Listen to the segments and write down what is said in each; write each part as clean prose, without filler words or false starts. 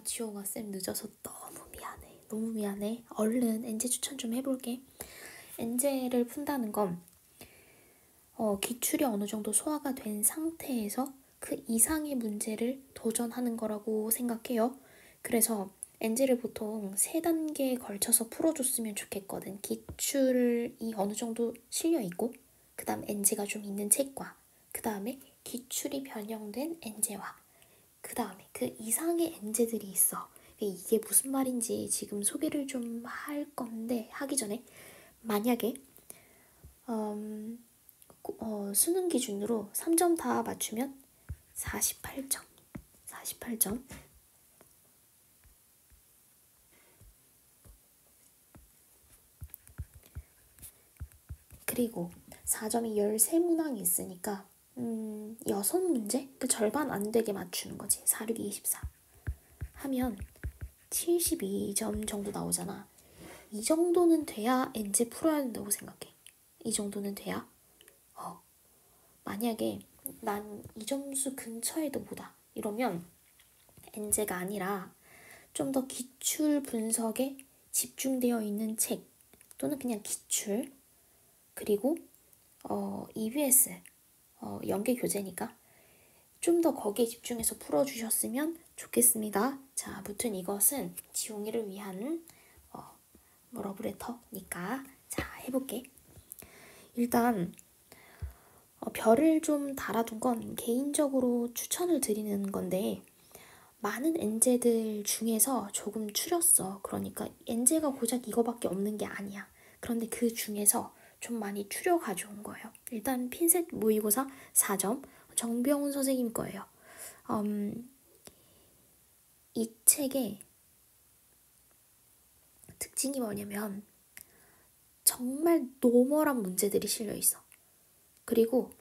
지용아 쌤 늦어서 너무 미안해. 너무 미안해. 얼른 엔제 추천 좀 해볼게. 엔제를 푼다는 건 기출이 어느 정도 소화가 된 상태에서 그 이상의 문제를 도전하는 거라고 생각해요. 그래서 엔제를 보통 3단계에 걸쳐서 풀어줬으면 좋겠거든. 기출이 어느 정도 실려있고, 그 다음 엔제가 좀 있는 책과, 그 다음에 기출이 변형된 엔제와, 그 다음에 그 이상의 엔제들이 있어. 이게 무슨 말인지 지금 소개를 좀 할 건데, 하기 전에 만약에 수능 기준으로 3점 다 맞추면 48점. 48점. 그리고 4점이 13문항이 있으니까 6문제? 그 절반 안 되게 맞추는 거지. 4, 6, 24 하면 72점 정도 나오잖아. 이 정도는 돼야 엔제 풀어야 된다고 생각해. 이 정도는 돼야. 만약에 난 이 점수 근처에도 보다 이러면 엔제가 아니라 좀 더 기출 분석에 집중되어 있는 책 또는 그냥 기출, 그리고 EBS 연계 교재니까 좀 더 거기에 집중해서 풀어주셨으면 좋겠습니다. 자, 아무튼 이것은 지용이를 위한 러브레터니까 자, 해볼게. 일단 별을 좀 달아둔 건 개인적으로 추천을 드리는 건데, 많은 엔제들 중에서 조금 추렸어. 그러니까 엔제가 고작 이거밖에 없는 게 아니야. 그런데 그 중에서 좀 많이 추려 가져온 거예요. 일단 핀셋 모의고사 4점 정병훈 선생님 거예요. 이 책의 특징이 뭐냐면 정말 노멀한 문제들이 실려있어. 그리고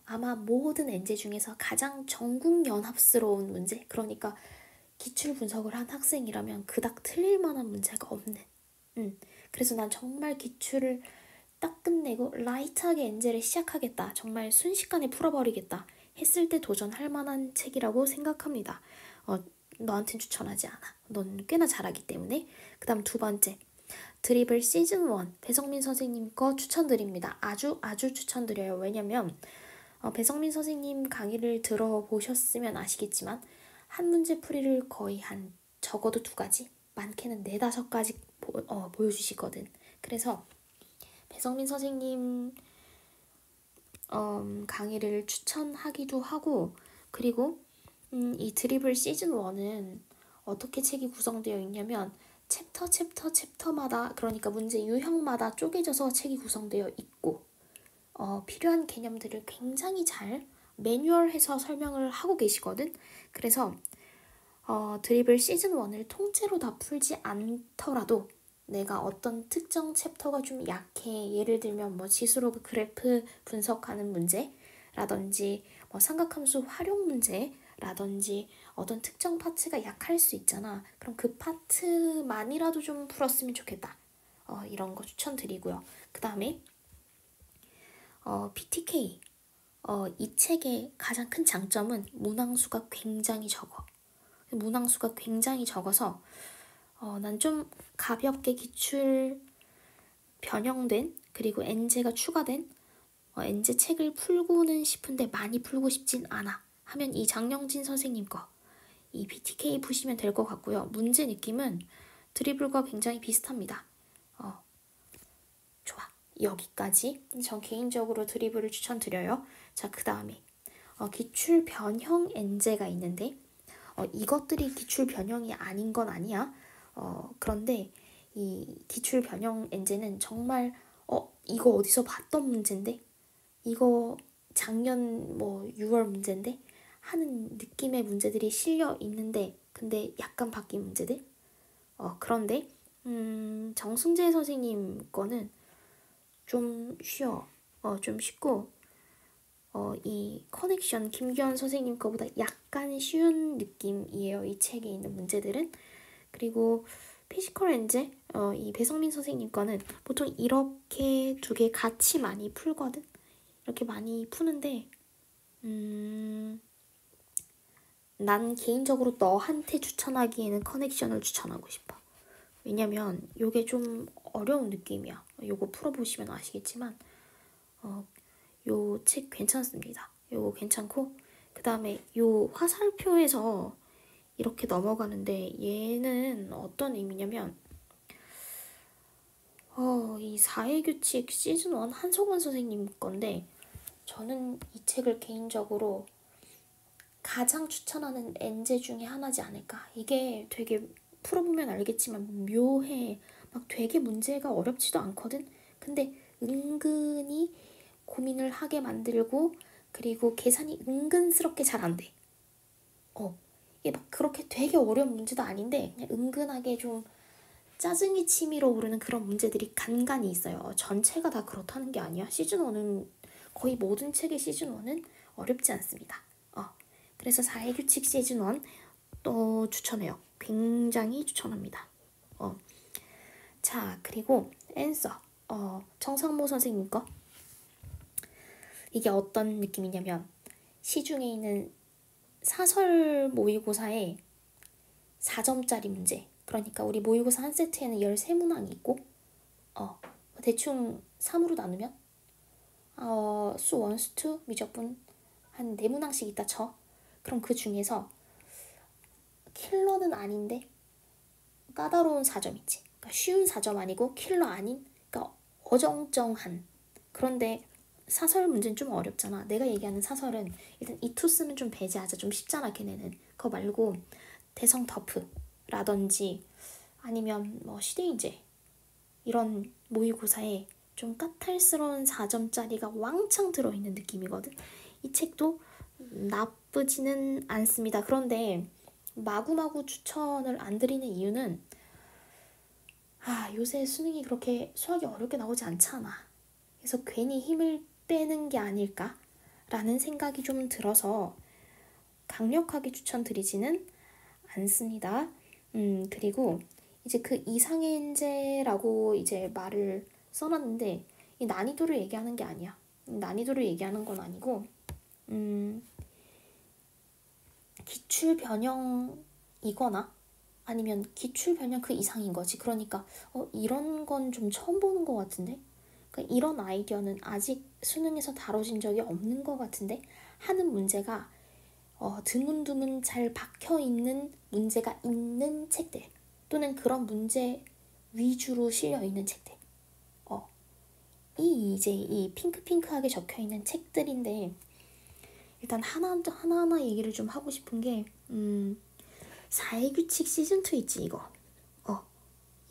아마 모든 엔제 중에서 가장 전국연합스러운 문제, 그러니까 기출 분석을 한 학생이라면 그닥 틀릴 만한 문제가 없는. 그래서 난 정말 기출을 딱 끝내고 라이트하게 엔제를 시작하겠다, 정말 순식간에 풀어버리겠다 했을 때 도전할 만한 책이라고 생각합니다. 너한텐 추천하지 않아. 넌 꽤나 잘하기 때문에. 그 다음 2번째, 드리블 시즌1 배성민 선생님 거 추천드립니다. 아주 추천드려요. 왜냐면 배성민 선생님 강의를 들어보셨으면 아시겠지만 한 문제 풀이를 거의 한 적어도 2가지, 많게는 4, 5가지 보여주시거든. 그래서 배성민 선생님 강의를 추천하기도 하고, 그리고 이 드리블 시즌1은 어떻게 책이 구성되어 있냐면 챕터마다, 그러니까 문제 유형마다 쪼개져서 책이 구성되어 있고, 필요한 개념들을 굉장히 잘 매뉴얼해서 설명을 하고 계시거든. 그래서 드리블 시즌1을 통째로 다 풀지 않더라도 내가 어떤 특정 챕터가 좀 약해, 예를 들면 뭐 지수로그 그래프 분석하는 문제라든지 뭐 삼각함수 활용 문제라든지 어떤 특정 파트가 약할 수 있잖아. 그럼 그 파트만이라도 좀 풀었으면 좋겠다. 이런 거 추천드리고요. 그 다음에 PTK. 이 책의 가장 큰 장점은 문항수가 굉장히 적어. 문항수가 굉장히 적어서 난 좀 가볍게 기출 변형된, 그리고 엔제가 추가된 엔제 책을 풀고는 싶은데 많이 풀고 싶진 않아 하면 이 장영진 선생님 거, 이 BTK 푸시면 될 것 같고요. 문제 느낌은 드리블과 굉장히 비슷합니다. 좋아. 여기까지. 전 개인적으로 드리블을 추천드려요. 자, 그 다음에 기출 변형 엔제가 있는데 이것들이 기출 변형이 아닌 건 아니야. 그런데 이 기출 변형 엔제는 정말 이거 어디서 봤던 문제인데, 이거 작년 뭐 6월 문제인데 하는 느낌의 문제들이 실려 있는데, 근데 약간 바뀐 문제들. 그런데 정승재 선생님 거는 좀 쉬워. 좀 쉽고 이 커넥션 김규현 선생님 거보다 약간 쉬운 느낌이에요. 이 책에 있는 문제들은. 그리고 피지컬 엔제 이 배성민 선생님 거는 보통 이렇게 2개 같이 많이 풀거든. 이렇게 많이 푸는데 난 개인적으로 너한테 추천하기에는 커넥션을 추천하고 싶어. 왜냐면 요게 좀 어려운 느낌이야. 요거 풀어보시면 아시겠지만 요 책 괜찮습니다. 요거 괜찮고 그 다음에 요 화살표에서 이렇게 넘어가는데 얘는 어떤 의미냐면 이 사회규칙 시즌 1 한석원 선생님 건데 저는 이 책을 개인적으로 가장 추천하는 엔제 중에 하나지 않을까. 이게 되게 풀어보면 알겠지만 묘해. 막 되게 문제가 어렵지도 않거든. 근데 은근히 고민을 하게 만들고 그리고 계산이 은근스럽게 잘 안 돼. 이게 막 그렇게 되게 어려운 문제도 아닌데 그냥 은근하게 좀 짜증이 치밀어 오르는 그런 문제들이 간간이 있어요. 전체가 다 그렇다는 게 아니야. 시즌 1은 거의 모든 책의 시즌 1은 어렵지 않습니다. 그래서 사회규칙 시즌 1 또 추천해요. 굉장히 추천합니다. 자, 그리고 앤서 청상모 선생님 거. 이게 어떤 느낌이냐면 시중에 있는 사설 모의고사에 4점짜리 문제. 그러니까 우리 모의고사 한 세트에는 13문항이 있고 대충 3으로 나누면 수 1, 수 2, 미적분 한 4문항씩 있다 쳐. 그럼 그 중에서 킬러는 아닌데 까다로운 4점 있지. 그러니까 쉬운 4점 아니고 킬러 아닌, 그러니까 어정쩡한. 그런데 사설 문제는 좀 어렵잖아. 내가 얘기하는 사설은 일단 이투스는 좀 배제하자. 좀 쉽잖아 걔네는. 그거 말고 대성 터프라든지 아니면 뭐 시대인재 이런 모의고사에 좀 까탈스러운 4점짜리가 왕창 들어있는 느낌이거든. 이 책도 나쁘지는 않습니다. 그런데 마구마구 추천을 안 드리는 이유는 요새 수능이 그렇게 수학이 어렵게 나오지 않잖아. 그래서 괜히 힘을 빼는 게 아닐까라는 생각이 좀 들어서 강력하게 추천드리지는 않습니다. 그리고 이제 그 이상현재라고 이제 말을 써놨는데 이 난이도를 얘기하는 게 아니야. 난이도를 얘기하는 건 아니고 기출 변형이거나 아니면 기출 변형 그 이상인 거지. 그러니까 이런 건 좀 처음 보는 것 같은데. 그러니까 이런 아이디어는 아직 수능에서 다뤄진 적이 없는 것 같은데 하는 문제가 드문드문 잘 박혀있는 문제가 있는 책들 또는 그런 문제 위주로 실려있는 책들 이제 이 핑크핑크하게 적혀있는 책들인데 일단 하나하나 얘기를 좀 하고 싶은 게 사회규칙 시즌2 있지 이거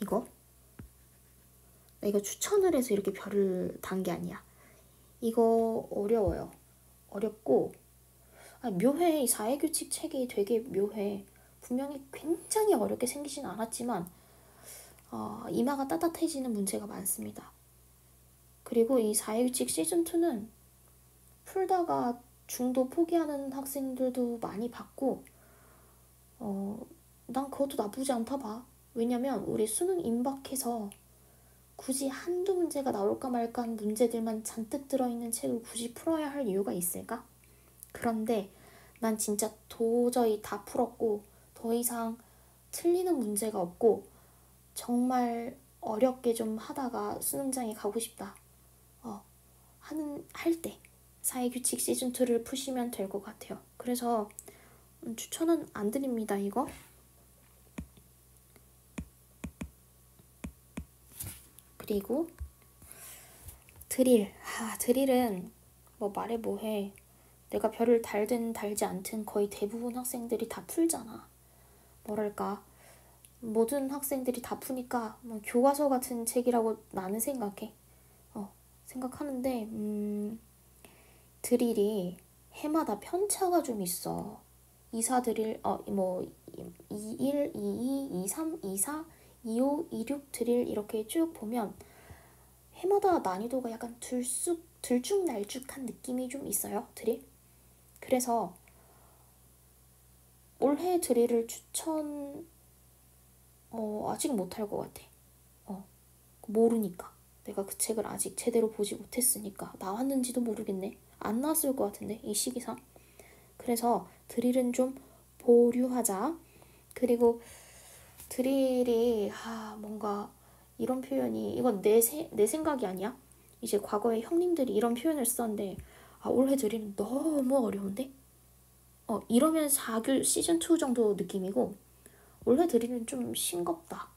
이거 나 이거 추천을 해서 이렇게 별을 단 게 아니야. 이거 어려워요. 어렵고 묘해. 이 사회규칙 책이 되게 묘해. 분명히 굉장히 어렵게 생기진 않았지만 이마가 따뜻해지는 문제가 많습니다. 그리고 이 사회규칙 시즌2는 풀다가 중도 포기하는 학생들도 많이 봤고 난 그것도 나쁘지 않다 봐. 왜냐면 우리 수능 임박해서 굳이 한두 문제가 나올까 말까 한 문제들만 잔뜩 들어있는 책을 굳이 풀어야 할 이유가 있을까? 그런데 난 진짜 도저히 다 풀었고 더 이상 틀리는 문제가 없고 정말 어렵게 좀 하다가 수능장에 가고 싶다 할 때 사회규칙 시즌2를 푸시면 될 것 같아요. 그래서 추천은 안 드립니다. 이거 그리고 드릴은 뭐 말해 뭐해. 내가 별을 달든 달지 않든 거의 대부분 학생들이 다 풀잖아. 뭐랄까 모든 학생들이 다 푸니까 뭐 교과서 같은 책이라고 나는 생각해. 생각하는데 드릴이 해마다 편차가 좀 있어. 24 드릴 뭐 21, 22, 23, 24, 25, 26 드릴 이렇게 쭉 보면 해마다 난이도가 약간 들쭉날쭉한 느낌이 좀 있어요. 드릴. 그래서 올해 드릴을 추천 아직 못할 것 같아. 모르니까. 내가 그 책을 아직 제대로 보지 못했으니까. 나왔는지도 모르겠네. 안 나왔을 것 같은데 이 시기상. 그래서 드릴은 좀 보류하자. 그리고 드릴이 뭔가 이런 표현이 이건 내 생각이 아니야. 이제 과거에 형님들이 이런 표현을 썼는데 올해 드릴은 너무 어려운데? 이러면 4교 시즌2 정도 느낌이고 올해 드릴은 좀 싱겁다.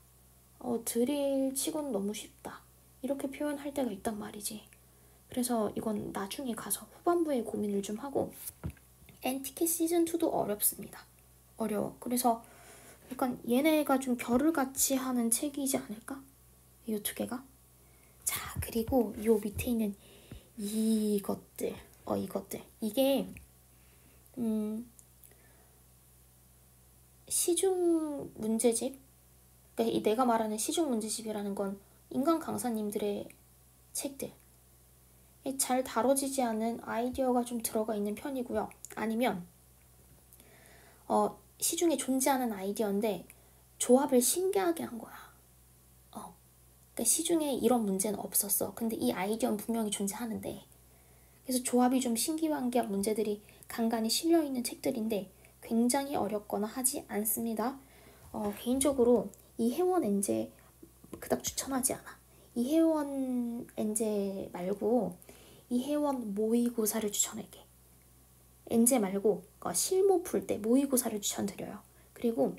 드릴 치고는 너무 쉽다. 이렇게 표현할 때가 있단 말이지. 그래서 이건 나중에 가서 후반부에 고민을 좀 하고 엔티켓 시즌2도 어렵습니다. 어려워. 그래서 약간 얘네가 좀 별을 같이 하는 책이지 않을까? 이 두 개가. 자, 그리고 요 밑에 있는 이것들. 이것들. 이게 시중 문제집. 그러니까 이 내가 말하는 시중 문제집이라는 건 인간 강사님들의 책들. 잘 다뤄지지 않은 아이디어가 좀 들어가 있는 편이고요. 아니면 시중에 존재하는 아이디어인데 조합을 신기하게 한 거야. 그러니까 시중에 이런 문제는 없었어. 근데 이 아이디어는 분명히 존재하는데 그래서 조합이 좀 신기한 문제들이 간간히 실려있는 책들인데 굉장히 어렵거나 하지 않습니다. 개인적으로 이혜원 엔제 그닥 추천하지 않아. 이혜원 엔제 말고 이혜원 모의고사를 추천할게. 엔제 말고 실무 풀 때 모의고사를 추천드려요. 그리고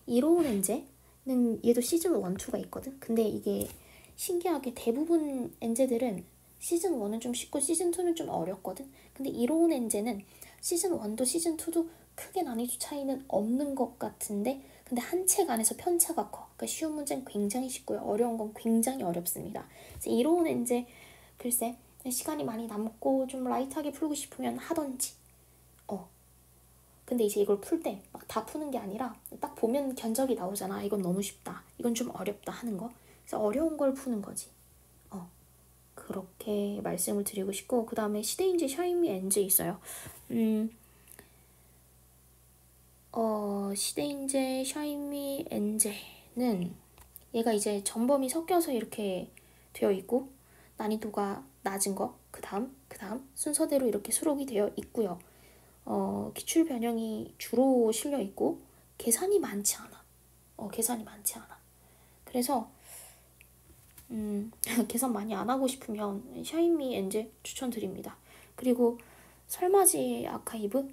이로운 엔제는 얘도 시즌 1, 2가 있거든. 근데 이게 신기하게 대부분 엔제들은 시즌 1은 좀 쉽고 시즌 2는 좀 어렵거든. 근데 이로운 엔제는 시즌 1도 시즌 2도 크게 난이도 차이는 없는 것 같은데 근데 한 책 안에서 편차가 커. 그러니까 쉬운 문제는 굉장히 쉽고요. 어려운 건 굉장히 어렵습니다. 그래서 이로운 엔제 글쎄 시간이 많이 남고 좀 라이트하게 풀고 싶으면 하던지. 근데 이제 이걸 풀 때 막 다 푸는 게 아니라 딱 보면 견적이 나오잖아. 이건 너무 쉽다. 이건 좀 어렵다 하는 거. 그래서 어려운 걸 푸는 거지. 그렇게 말씀을 드리고 싶고 그 다음에 시대인재 샤이미 엔제 있어요. 시대인재 샤이미 엔제는 얘가 이제 전범이 섞여서 이렇게 되어 있고 난이도가 낮은 거 그 다음 순서대로 이렇게 수록이 되어 있고요. 기출 변형이 주로 실려 있고 계산이 많지 않아. 계산이 많지 않아. 그래서 계산 많이 안 하고 싶으면 샤이미 엔제 추천드립니다. 그리고 설맞이 아카이브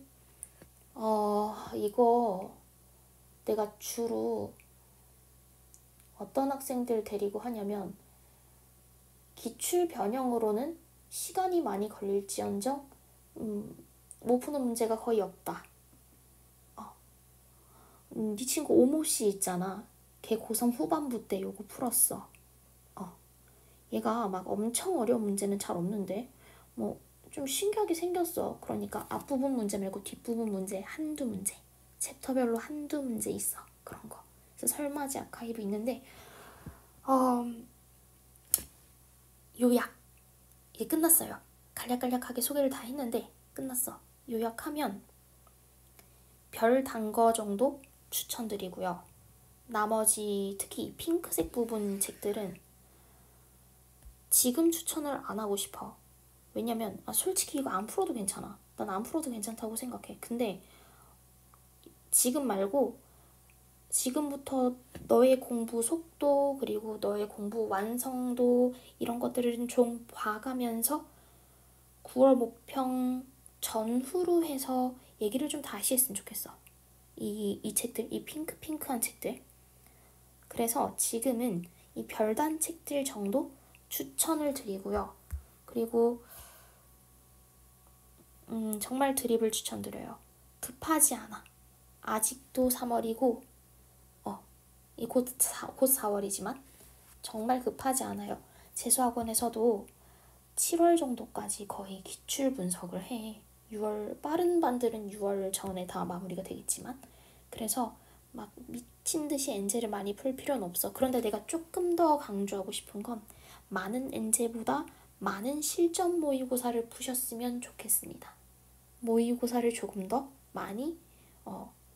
이거 내가 주로 어떤 학생들 데리고 하냐면 기출 변형으로는 시간이 많이 걸릴지언정 못 푸는 문제가 거의 없다. 네 친구 오모씨 있잖아. 걔 고3 후반부 때 요거 풀었어. 얘가 막 엄청 어려운 문제는 잘 없는데 뭐 좀 신기하게 생겼어. 그러니까 앞부분 문제 말고 뒷부분 문제 한두 문제 챕터별로 한두 문제 있어. 그런 거. 그래서 설맞이 아카이브 있는데 요약 이게 끝났어요. 간략간략하게 소개를 다 했는데 끝났어. 요약하면 별 단 거 정도 추천드리고요. 나머지 특히 핑크색 부분 책들은 지금 추천을 안 하고 싶어. 왜냐면 솔직히 이거 안 풀어도 괜찮아. 난 안 풀어도 괜찮다고 생각해. 근데 지금 말고 지금부터 너의 공부 속도 그리고 너의 공부 완성도 이런 것들을 좀 봐가면서 9월 목평 전후로 해서 얘기를 좀 다시 했으면 좋겠어. 이 책들, 이 핑크한 책들. 그래서 지금은 이 별단 책들 정도 추천을 드리고요. 그리고 정말 드립을 추천드려요. 급하지 않아. 아직도 3월이고 곧 4월이지만 정말 급하지 않아요. 재수학원에서도 7월 정도까지 거의 기출 분석을 해. 6월 빠른 반들은 6월 전에 다 마무리가 되겠지만 그래서 막 미친 듯이 엔제를 많이 풀 필요는 없어. 그런데 내가 조금 더 강조하고 싶은 건 많은 엔제보다 많은 실전 모의고사를 푸셨으면 좋겠습니다. 모의고사를 조금 더 많이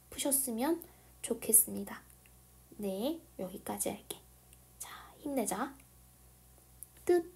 푸셨으면 좋겠습니다. 네, 여기까지 할게. 자, 힘내자. 끝.